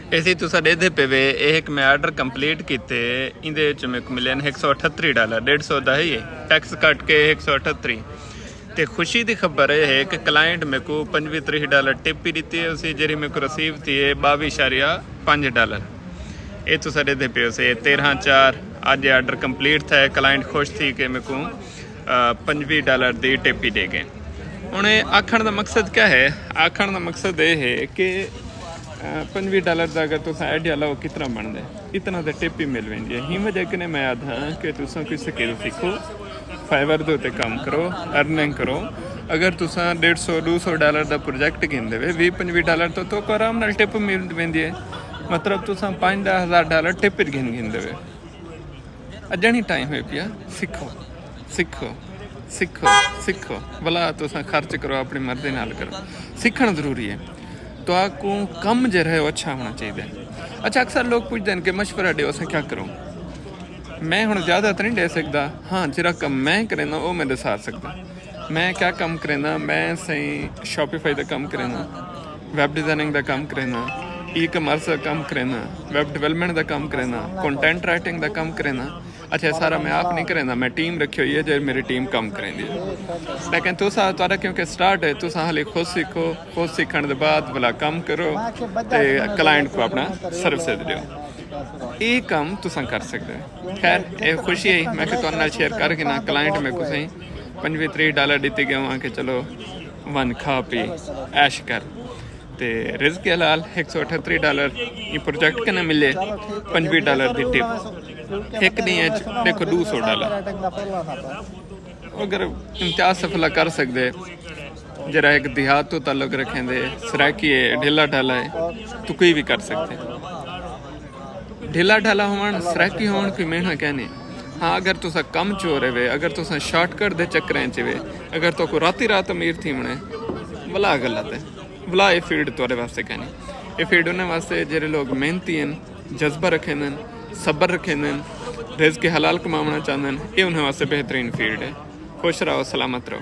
इसी तुसा देते पे वे एक मैं आर्डर कंप्लीट किते इंदे च मेरे को मिले $138 150 दा ही टैक्स कट के 138 ते खुशी की खबर यह है कि क्लाइंट मेरे को $25 टिप ही दी है उसी जी मेरे को रिसीव थी है $22.5 ये तो साढ़े दे पे उसे 13/4 अज आर्डर कंप्लीट था क्लाइंट खुश थी कि मेरे को $25 की टिप ही दे गए। हूँ आखण का मकसद क्या है? आखण का मकसद ये है कि $25 का अगर तुम आइडिया लो कितना बनता है इतना तो टिप ही मिल वेंदी है। ही वजह कि मैं आदा कि तुम कोई स्किल सीखो, फाइवर के उत्ते काम करो, अर्निंग करो। अगर तुम $150-200 का प्रोजेक्ट गिन दे $20-25 तो आराम नाल टिप मिल वेंदी है। मतलब तुम $5-10,000 टिप गिन देवे। अजा नहीं टाइम हो पिया सीखो सीखो सीखो सीखो भला तुम खर्च करो अपनी मर्जी नाल करो। सीखना जरूरी है तो आपको कम जो है वो अच्छा होना चाहिए। अच्छा अक्सर लोग पूछते हैं कि मशवरा दो अस क्या करूँ। मैं हूँ ज़्यादा तो नहीं दे सकता, हाँ जरा कम मैं करेना वो मैं दसा सकता। मैं क्या काम करेना? मैं सही शॉपिफाई का काम करेना, वैब डिज़ाइनिंग का काम करेना, ई कमर्स का काम करेना, वैब डिवेलपमेंट का काम करेना, कंटेंट राइटिंग का काम करेना। अच्छा सारा मैं आप नहीं करेंदा, मैं टीम रखी हुई है जो मेरी टीम काम करेंदी है। लेकिन तुसा तुरा क्योंकि स्टार्ट है तुसा हाले खुद सीखो, खुद सीखने के बाद भला काम करो तो क्लाइंट को अपना सर्विस दो। ये काम तुसा कर सकते हो। खैर ये खुशी है मैं तुहाडे नाल शेयर करके ना क्लाइंट में को सही $25-30 दिते गए वहाँ के चलो वन खा पी ऐश कर ते रिज़्क हलाल $138 ये प्रोजेक्ट के ना मिले $25 की टिप एक दिन देखो $200 अगर इम्तियाज सफला कर सकते। जरा एक देहात तो ताल्लुक रखें दे सराकी है ढीला ढाला है तो कोई भी कर सकते। ढीला ढाला होवन सराकी होवन कोई मेहना कहने। हाँ अगर तुसा कम चोर है वे, अगर तुसा शॉर्टकट दे चक्करें च वे, अगर तो को राती रात अमीर थी मने भला गलत है। भला ये फील्ड तुहाडे वास्ते कहनी। ये फील्ड उन्हें वास्ते जेरे लोग मेहनती हैं, जज्बा रखेंदन, सब्र रखेंदन, रिज़्क हलाल कमाना चाहते हैं, ये उन्हें वास्ते बेहतरीन फील्ड है। खुश रहो, सलामत रहो।